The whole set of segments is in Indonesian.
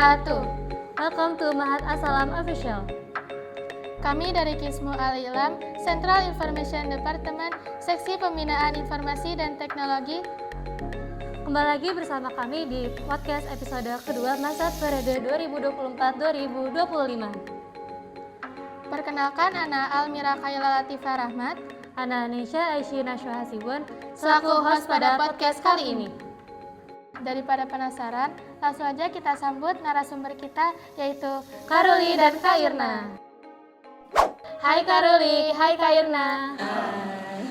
wabarakatuh. Welcome to Mahat As-Salam Official. Kami dari Kismu Al-Ilm, Central Information Department, Seksi Pembinaan Informasi dan Teknologi. Kembali lagi bersama kami di podcast episode kedua masa periode 2024-2025. Perkenalkan, Ana Almira Khaila Latifah Rahmat, Ana Anisha Aisyina Syuhasibun, selaku host pada podcast kali ini. Daripada penasaran, langsung aja kita sambut narasumber kita, yaitu Karuli dan Kak Irna. Hai Karuli, hai Kak Irna. Hai.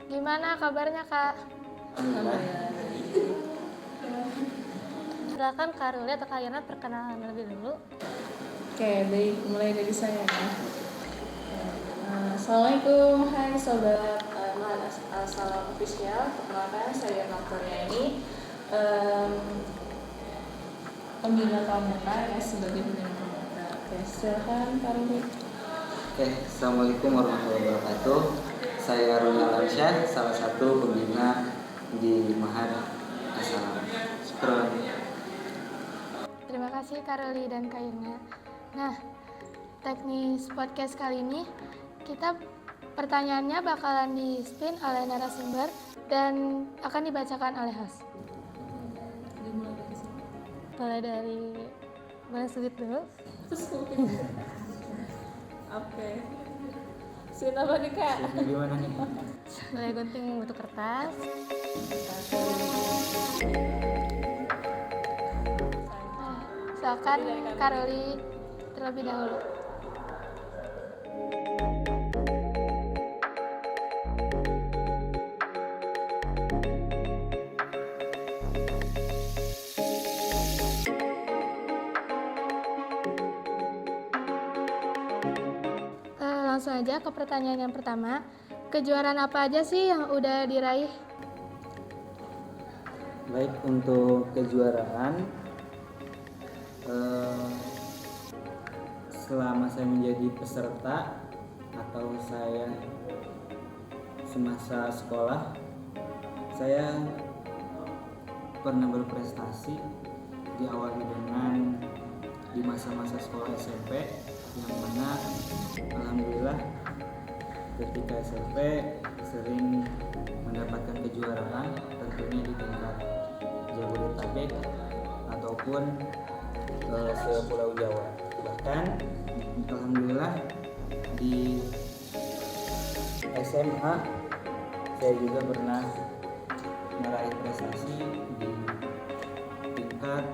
Gimana kabarnya Kak? Silakan Karuli atau Kak Irna perkenalan lebih dulu. Oke, baik, mulai dari saya ya. Assalamualaikum, hai sobat Mahat As-Salam Official. Perkenalkan saya Nurani, pembina pramuka ya, sebagai pembina pramuka. Oke, silakan Karuli. Oke, assalamualaikum warahmatullahi wabarakatuh. Saya Roni Alamsyah, salah satu pembina di Mahat As-Salam. Syukron. Terima kasih Karuli dan Kak Irna. Nah, teknis podcast kali ini kita pertanyaannya bakalan di-spin oleh narasumber dan akan dibacakan oleh host. Dimulai dari sini. Boleh sulit dulu. Oke. Sini apa nih Kak? Ini gimana nih? Boleh gunting bentuk kertas. Silakan Karoli terlebih dahulu. Langsung aja ke pertanyaan yang pertama. Kejuaraan apa aja sih yang udah diraih? Baik, untuk kejuaraan, selama saya menjadi peserta atau saya semasa sekolah, saya pernah berprestasi. Diawali dengan di masa-masa sekolah SMP, yang mana alhamdulillah ketika SMP sering mendapatkan kejuaraan, tentunya di tingkat Jabodetabek ataupun se-Pulau Jawa. Bahkan alhamdulillah di SMA saya juga pernah meraih prestasi di tingkat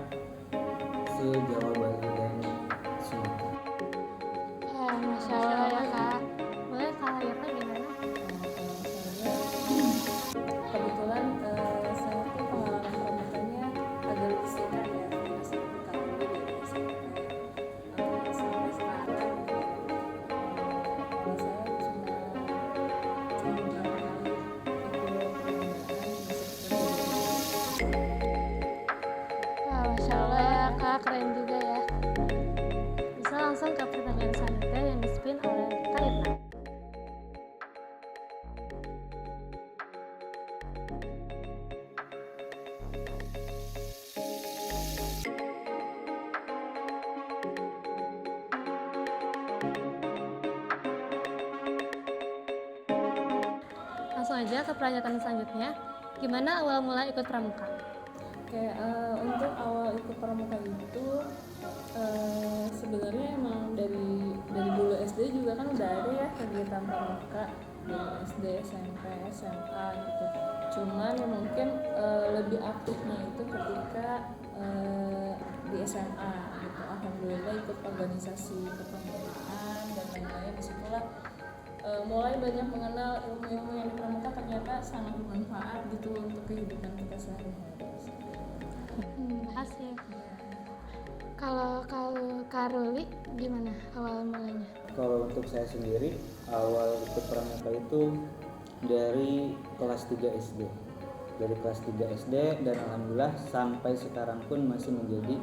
se-Jawa Bali dan Sumatera. Masya Allah ya Kak. Boleh Kak Irna gimana? Kebetulan saya tuh pengalaman pramukanya agak lebih singkat ya, karena saya berkali dari SMP sampai sekarang. Kalau saya cuma beberapa kali ikut Wah, Masya Allah ya Kak, keren juga ya. Bisa langsung ke pertanyaan selanjutnya yang di-spin oleh Kak Irna. Langsung aja ke pertanyaan selanjutnya. Gimana awal mula ikut pramuka? Oke, untuk awal ikut pramuka itu sebenarnya emang dari dulu SD juga kan udah ada ya kegiatan pramuka dari SD, SMP, SMA gitu. Cuman ya mungkin lebih aktifnya itu ketika di SMA gitu. Alhamdulillah ikut organisasi kepramukaan dan lain-lain. Disitulah mulai banyak mengenal ilmu-ilmu yang di pramuka ternyata sangat bermanfaat gitu untuk kehidupan kita sehari-hari. Asik. Kalau Karoli gimana awal mulanya? Kalau untuk saya sendiri, awal ikut pramuka itu dari kelas 3 SD. Dari kelas 3 SD dan alhamdulillah sampai sekarang pun masih menjadi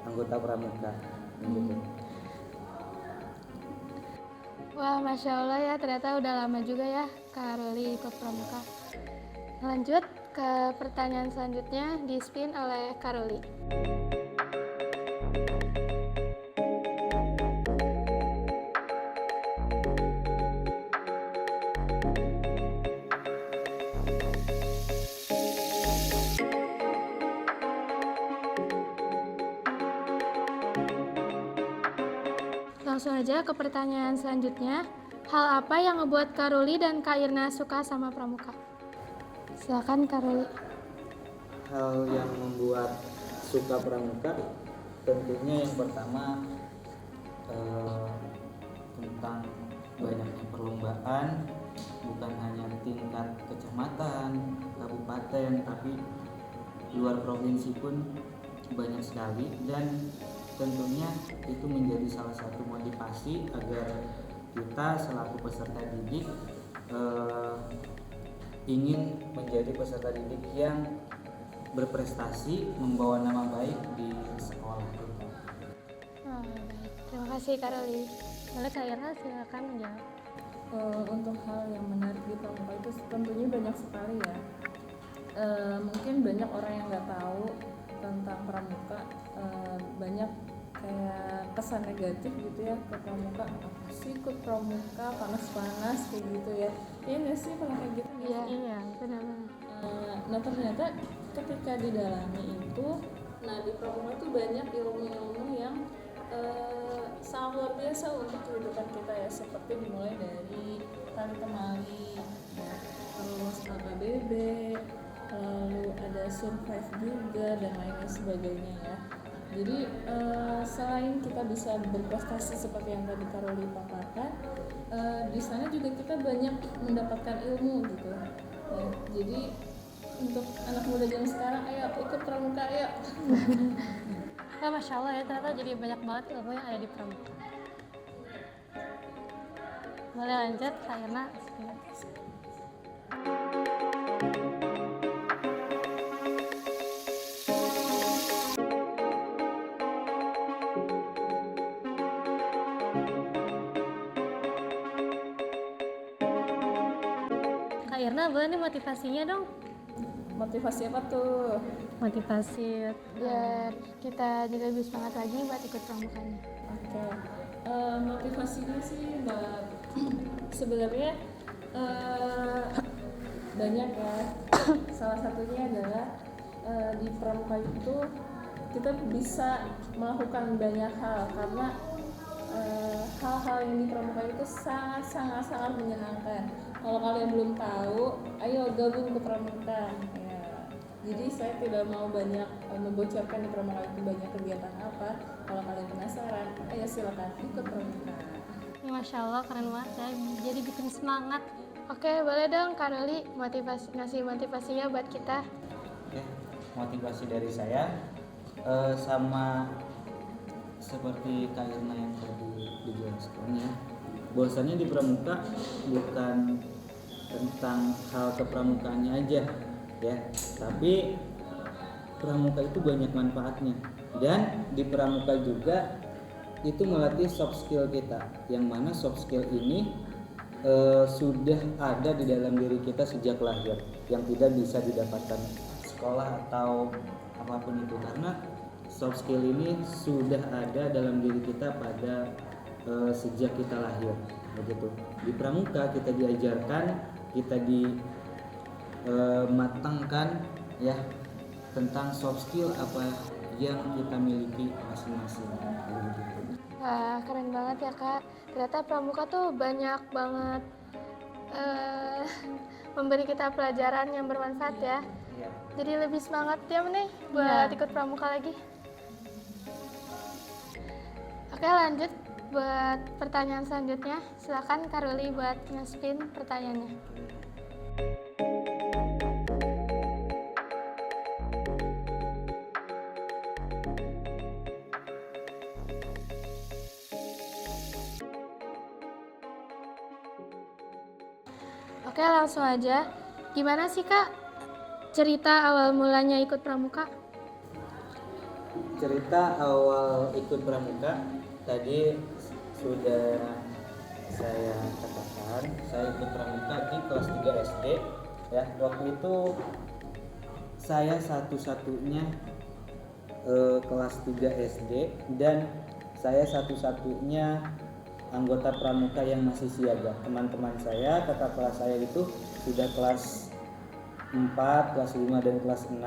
anggota pramuka. Gitu. Wah, Masya Allah ya, ternyata udah lama juga ya Karoli ikut pramuka. Lanjut ke pertanyaan selanjutnya, di-spin oleh Karoli. Langsung aja ke pertanyaan selanjutnya. Hal apa yang ngebuat Kak Ruli dan Kak Irna suka sama pramuka? Silakan Kak Ruli. Hal yang membuat suka pramuka tentunya yang pertama tentang banyaknya perlombaan, bukan hanya tingkat kecamatan, kabupaten, tapi luar provinsi pun banyak sekali, dan tentunya itu menjadi salah satu motivasi agar kita selaku peserta didik ingin menjadi peserta didik yang berprestasi, membawa nama baik di sekolah kita. Baik. Terima kasih Kak Ruli. Boleh Kak Irna silakan menjawab. Untuk hal yang menarik di pramuka itu tentunya banyak sekali ya. Mungkin banyak orang yang nggak tahu tentang pramuka, banyak kayak kesan negatif gitu ya ke pramuka. Apa sih ikut pramuka, panas-panas kayak gitu ya? Iya nggak sih kalau kayak gitu? Iya, benar-benar. Nah ternyata ketika didalami itu, nah di pramuka itu banyak ilmu-ilmu yang sangat luar biasa untuk kehidupan kita ya, seperti dimulai dari tali temali, ya, terus AKBB, lalu ada survive juga dan lain sebagainya ya. Jadi selain kita bisa berprestasi seperti yang tadi Karoli paparkan, di sana juga kita banyak mendapatkan ilmu gitu. Ya, jadi untuk anak muda zaman sekarang, ayo ikut pramuka ayo. Masya Allah ya, ternyata jadi banyak banget ilmu yang ada di pramuka. Boleh lanjut Kak Irna. Kak Irna boleh nih motivasinya dong. Motivasi apa tuh? Motivasi biar kita jadi lebih semangat lagi buat ikut pramukanya. Oke. Motivasinya sih sebenarnya banyak ya. Salah satunya adalah di pramuka itu kita bisa melakukan banyak hal, karena hal-hal yang di pramuka itu sangat menyenangkan. Kalau kalian belum tahu, ayo gabung ke pramuka ya. Jadi saya tidak mau banyak membocorkan di pramuka itu banyak kegiatan apa. Kalau kalian penasaran, ayo silakan ikut pramuka. Masya Allah keren banget ya, jadi bikin semangat. Oke, boleh dong Kak Ruli ngasih motivasinya buat kita. Oke, motivasi dari saya sama seperti Kak Irna yang tadi dijelaskan ya, bahwasannya di pramuka bukan tentang hal kepramukaannya aja ya, tapi pramuka itu banyak manfaatnya, dan di pramuka juga itu melatih soft skill kita, yang mana soft skill ini sudah ada di dalam diri kita sejak lahir, yang tidak bisa didapatkan sekolah atau apapun itu, karena soft skill ini sudah ada dalam diri kita pada sejak kita lahir begitu. Di pramuka kita diajarkan, kita dimatangkan ya tentang soft skill apa yang kita miliki masing-masing begitu. Wah, keren banget ya Kak. Ternyata pramuka tuh banyak banget memberi kita pelajaran yang bermanfaat ya. Iya. Jadi lebih semangat ya nih buat ikut pramuka lagi. Oke, lanjut buat pertanyaan selanjutnya. Silakan Kak Ruli buat nge-spin pertanyaannya. Oke, langsung aja. Gimana sih Kak cerita awal mulanya ikut pramuka? Cerita awal ikut pramuka tadi sudah saya katakan, saya ikut pramuka di kelas 3 SD ya. Waktu itu saya satu-satunya kelas 3 SD, dan saya satu-satunya anggota pramuka yang masih siaga. Teman-teman saya, kakak kelas saya itu sudah kelas 4, kelas 5 dan kelas 6,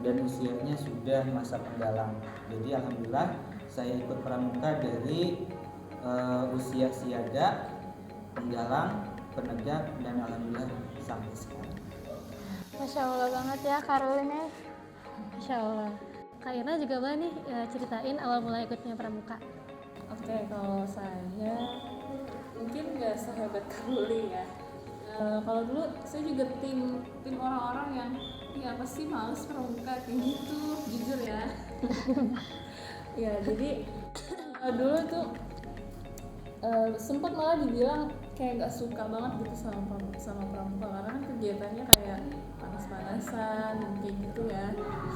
dan usianya sudah masa penggalang. Jadi alhamdulillah saya ikut pramuka dari usia siaga, penggalang, penegak, dan alhamdulillah sampai sekarang. Masya Allah banget ya Karul ini. Masya Allah. Kak Irna juga boleh nih ceritain awal mulai ikutnya pramuka. Oke, kalau saya mungkin nggak sehebat Karuli ya. Kalau dulu saya juga tim orang-orang yang ya apa sih males pramuka kayak gitu, jujur ya. Ya jadi dulu tuh sempat malah dibilang kayak nggak suka banget gitu sama pramuka karena kan kegiatannya kayak panas-panasan kayak gitu ya.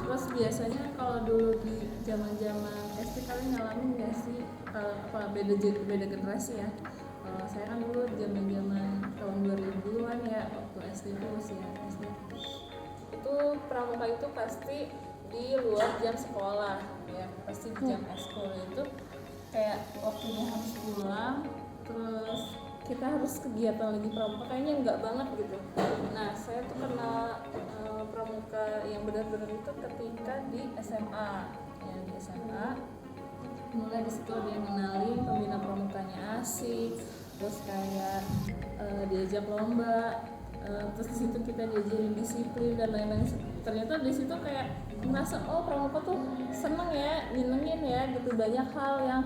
Terus biasanya kalau dulu di zaman-zaman SD kalian ngalamin nggak sih apa beda generasi ya? Saya kan dulu zaman-zaman tahun 2000-an ya, waktu SD itu usia SD itu pramuka itu pasti di luar jam sekolah ya, pasti di jam eskul itu kayak waktunya harus pulang, terus kita harus kegiatan lagi pramuka kayaknya enggak banget gitu. Nah saya tuh kenal pramuka yang benar-benar itu ketika di SMA ya, di SMA mulai di situ dia ngenalin pembina pramukanya asik, terus kayak diajak lomba, terus di situ kita diajarin disiplin dan lain-lain. Ternyata di situ kayak merasa pramuka tuh seneng ya, nyenengin ya gitu, banyak hal yang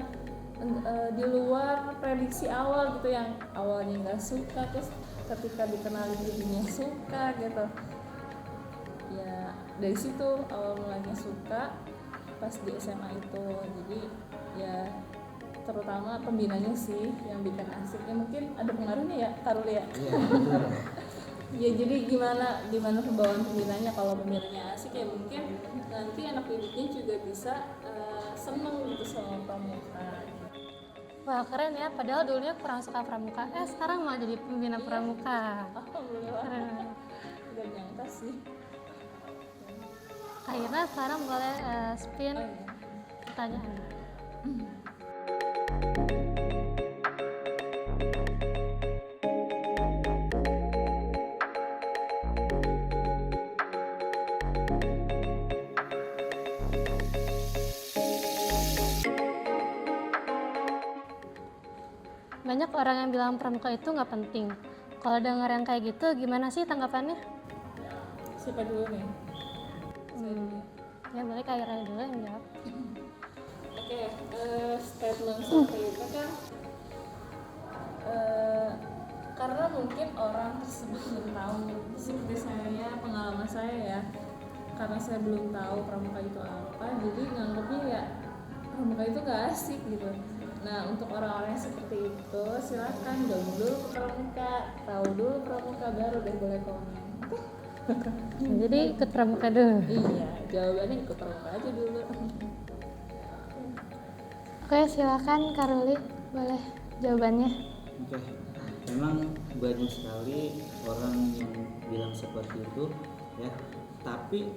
di luar prediksi awal gitu, yang awalnya nggak suka terus ketika dikenalin jadinya suka gitu ya. Dari situ awal mulanya suka pas di SMA itu. Jadi ya terutama pembinanya sih yang bikin asik ya, mungkin ada pengaruhnya ya Karul ya. Iya, betul. Ya jadi gimana pembawaan pembinanya, kalau pembinanya asik ya mungkin nanti anak didiknya juga bisa seneng gitu sama pramuka. Wah keren ya, padahal dulunya kurang suka pramuka, sekarang malah jadi pembina pramuka. Alhamdulillah. Keren. Gak nyangka sih. Kak Irna sekarang boleh spin Oh, iya. pertanyaan. Banyak orang yang bilang pramuka itu nggak penting. Kalau dengar yang kayak gitu, gimana sih tanggapannya? Siapa dulu nih? Saya dulu. Ya boleh Kak Irna dulu yang jawab. Oke, statement seperti itu kan karena mungkin orang tersebut belum tahu, seperti saya, pengalaman saya ya, karena saya belum tahu pramuka itu apa, jadi nganggapnya ya pramuka itu gak asik gitu. Nah untuk orang-orang yang seperti itu silakan gabung dulu ke pramuka, tahu dulu pramuka, baru deh boleh komen. Jadi ikut pramuka dulu. Iya, jawabannya ikut pramuka aja dulu. Oke silakan Karuli, boleh jawabannya. Oke, memang banyak sekali orang yang bilang seperti itu ya, tapi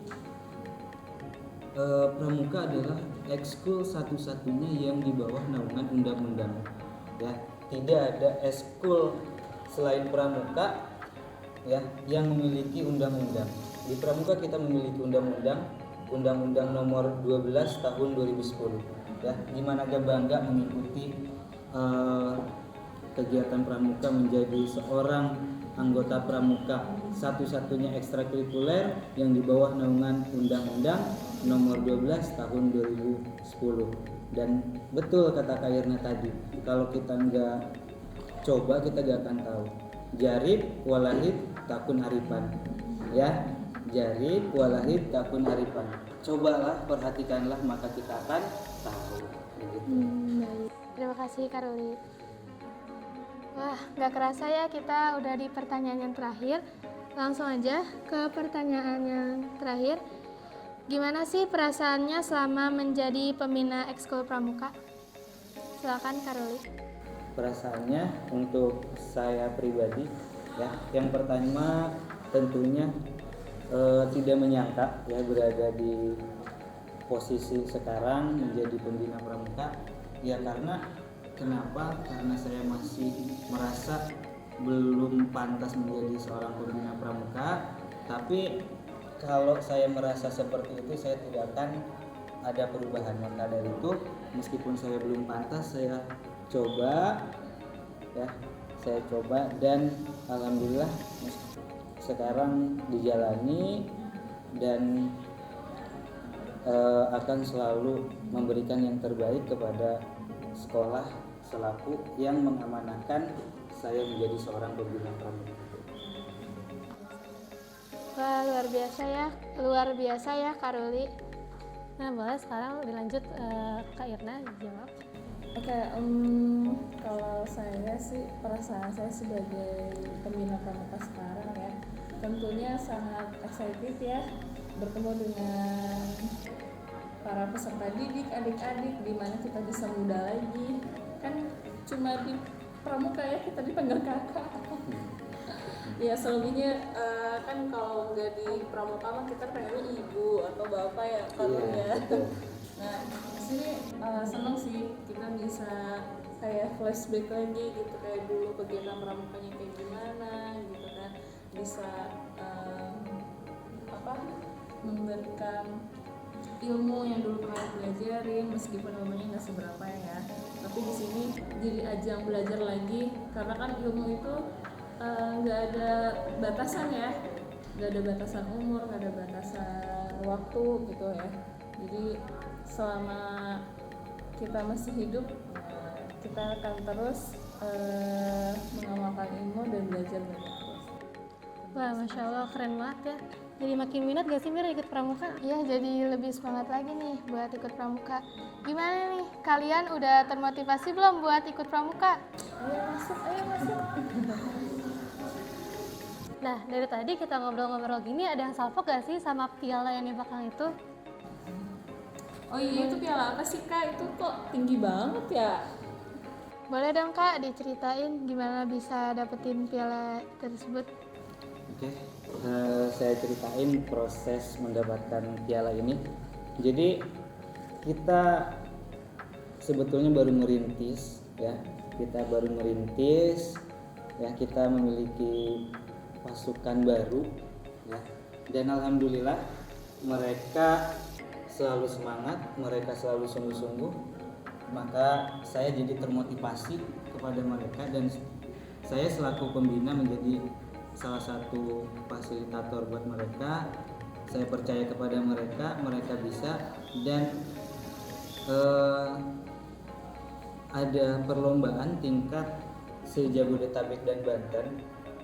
pramuka adalah ekskul satu-satunya yang di bawah naungan undang-undang ya. Tidak ada ekskul selain pramuka ya yang memiliki undang-undang. Di pramuka kita memiliki undang-undang nomor 12 tahun 2010 ya, dimana dia bangga mengikuti kegiatan pramuka, menjadi seorang anggota pramuka satu-satunya ekstrakurikuler yang di bawah naungan undang-undang nomor 12 tahun 2010. Dan betul kata Kak Irna tadi, kalau kita nggak coba kita nggak akan tahu. Jarib walahid takun haripan ya, jarib walahid takun haripan. Cobalah, perhatikanlah, maka kita akan tahu. Begitu. Baik. Terima kasih Karuli. Wah, nggak kerasa ya kita udah di pertanyaan yang terakhir. Langsung aja ke pertanyaan yang terakhir. Gimana sih perasaannya selama menjadi pembina ekskul pramuka? Silakan Karuli. Perasaannya untuk saya pribadi ya, yang pertama tentunya tidak menyangka ya berada di posisi sekarang menjadi pembina pramuka ya. Kenapa? Karena saya masih merasa belum pantas menjadi seorang pembina pramuka. Tapi kalau saya merasa seperti itu, saya tidak akan ada perubahan. Maka dari itu, meskipun saya belum pantas, saya coba ya, saya coba dan alhamdulillah sekarang dijalani dan akan selalu memberikan yang terbaik kepada sekolah selaku yang mengamanahkan saya menjadi seorang pembina pramuka. Wah, luar biasa ya Kak Ruli. Nah, boleh sekarang dilanjut Kak Irna jawab. Oke, kalau saya sih, perasaan saya sebagai pembina pramuka sekarang ya, tentunya sangat excited ya bertemu dengan para peserta didik, adik-adik, di mana kita bisa muda lagi. Kan cuma di pramuka ya kita dipanggil kakak. Ya selebihnya kan kalau nggak di pramuka mah kita pengennya ibu atau bapak ya kalau ya. Nah di sini seneng sih kita bisa kayak flashback lagi gitu, kayak dulu kegiatan pramukanya kayak gimana gitu kan, bisa memberikan ilmu yang dulu pernah belajarin meskipun ilmunya nggak seberapa ya, tapi di sini jadi ajang belajar lagi karena kan ilmu itu nggak ada batasan ya, nggak ada batasan umur, nggak ada batasan waktu gitu ya. Jadi selama kita masih hidup kita akan terus mengamalkan ilmu dan belajar banyak terus. Wah, Masya Allah, keren banget ya. Jadi makin minat gak sih Mir ikut pramuka? Iya, jadi lebih semangat lagi nih buat ikut pramuka. Gimana nih, kalian udah termotivasi belum buat ikut pramuka? Ayo masuk. Nah, dari tadi kita ngobrol-ngobrol gini, ada yang salfok gak sih sama piala yang di belakang itu? Oh iya, itu piala apa sih Kak? Itu kok tinggi banget ya? Boleh dong Kak diceritain gimana bisa dapetin piala tersebut? Oke, saya ceritain proses mendapatkan piala ini. Jadi kita sebetulnya baru merintis ya, kita memiliki pasukan baru ya, dan alhamdulillah mereka selalu semangat, mereka selalu sungguh-sungguh, maka saya jadi termotivasi kepada mereka dan saya selaku pembina menjadi salah satu fasilitator buat mereka. Saya percaya kepada mereka, mereka bisa, dan ada perlombaan tingkat se-Jabodetabek dan Banten.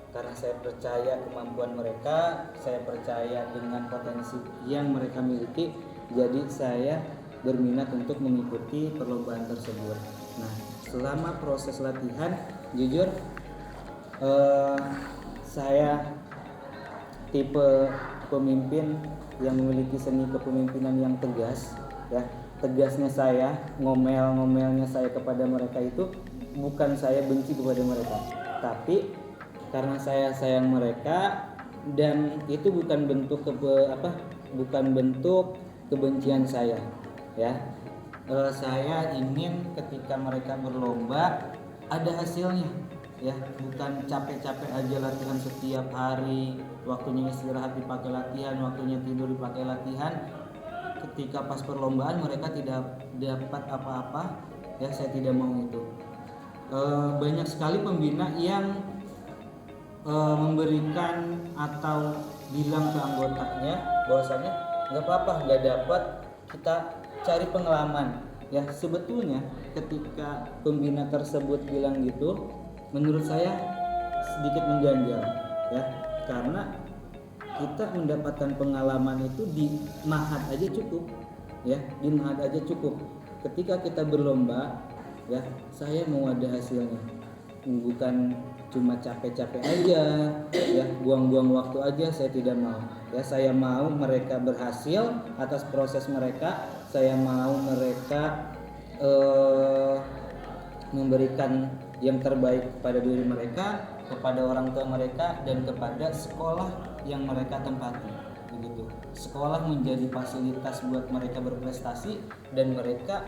Karena saya percaya kemampuan mereka, saya percaya dengan potensi yang mereka miliki, jadi saya berminat untuk mengikuti perlombaan tersebut. Nah, selama proses latihan, jujur saya tipe pemimpin yang memiliki seni kepemimpinan yang tegas ya. Tegasnya saya, ngomel-ngomelnya saya kepada mereka itu bukan saya benci kepada mereka, tapi karena saya sayang mereka, dan itu bukan bentuk kebencian saya ya. Saya ingin ketika mereka berlomba ada hasilnya ya, bukan capek-capek aja latihan setiap hari, waktunya istirahat dipakai latihan, waktunya tidur dipakai latihan. Ketika pas perlombaan mereka tidak dapat apa-apa ya, saya tidak mau itu. Banyak sekali pembina yang memberikan atau bilang ke anggotanya bahwasanya nggak apa-apa, nggak dapat, kita cari pengalaman ya. Sebetulnya ketika pembina tersebut bilang gitu, menurut saya sedikit mengganjal ya, karena kita mendapatkan pengalaman itu di Mahat aja cukup ya, di Mahat aja cukup. Ketika kita berlomba ya, saya mau ada hasilnya, bukan cuma capek-capek aja ya, buang-buang waktu aja, saya tidak mau ya. Saya mau mereka berhasil atas proses mereka, saya mau mereka memberikan yang terbaik kepada diri mereka, kepada orang tua mereka, dan kepada sekolah yang mereka tempati. Begitu. Sekolah menjadi fasilitas buat mereka berprestasi dan mereka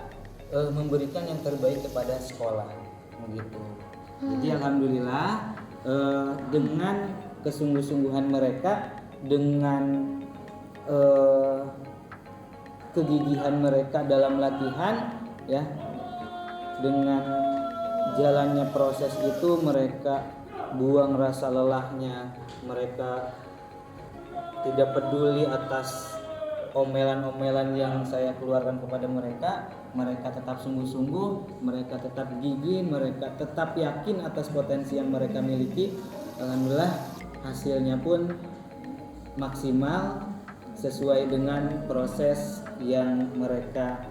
memberikan yang terbaik kepada sekolah. Begitu. Jadi alhamdulillah dengan kesungguh-sungguhan mereka, dengan kegigihan mereka dalam latihan ya, dengan jalannya proses itu mereka buang rasa lelahnya, mereka tidak peduli atas omelan-omelan yang saya keluarkan kepada mereka tetap sungguh-sungguh, mereka tetap gigih, mereka tetap yakin atas potensi yang mereka miliki. Alhamdulillah hasilnya pun maksimal sesuai dengan proses yang mereka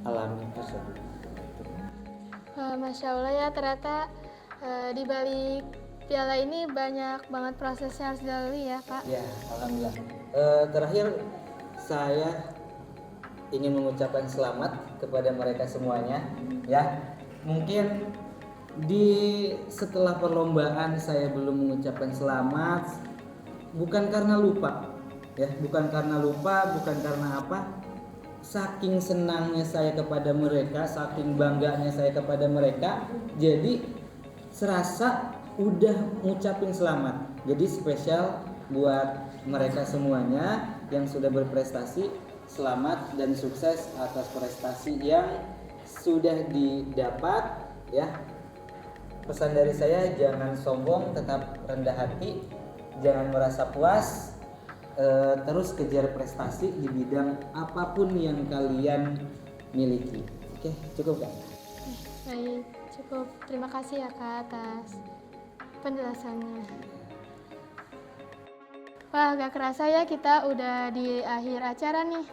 alami tersebut. Masya Allah ya, ternyata di balik piala ini banyak banget proses yang harus dilalui ya Pak. Ya, alhamdulillah. Terakhir saya ingin mengucapkan selamat kepada mereka semuanya. Ya, mungkin setelah perlombaan saya belum mengucapkan selamat, bukan karena lupa, ya, bukan karena apa. Saking senangnya saya kepada mereka, saking bangganya saya kepada mereka, jadi serasa udah ngucapin selamat. Jadi spesial buat mereka semuanya yang sudah berprestasi. Selamat dan sukses atas prestasi yang sudah didapat, ya. Pesan dari saya, jangan sombong, tetap rendah hati, jangan merasa puas, terus kejar prestasi di bidang apapun yang kalian miliki. Oke, cukup Kak? Baik, cukup. Terima kasih ya Kak atas penjelasannya. Wah, gak kerasa ya kita udah di akhir acara nih.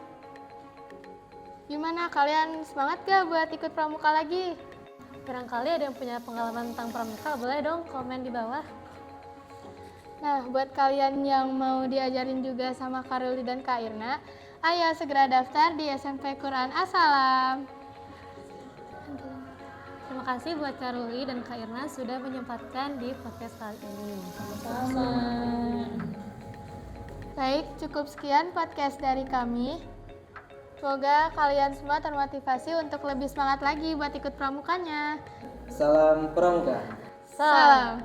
Gimana, kalian semangat gak buat ikut pramuka lagi? Barangkali ada yang punya pengalaman tentang pramuka, boleh dong komen di bawah. Nah, buat kalian yang mau diajarin juga sama Kak Ruli dan Kak Irna, ayo segera daftar di SMP Quran As-Salam. Terima kasih buat Kak Ruli dan Kak Irna sudah menyempatkan di podcast kali ini. Sama. Baik, cukup sekian podcast dari kami. Semoga kalian semua termotivasi untuk lebih semangat lagi buat ikut pramukanya. Salam pramuka. Salam.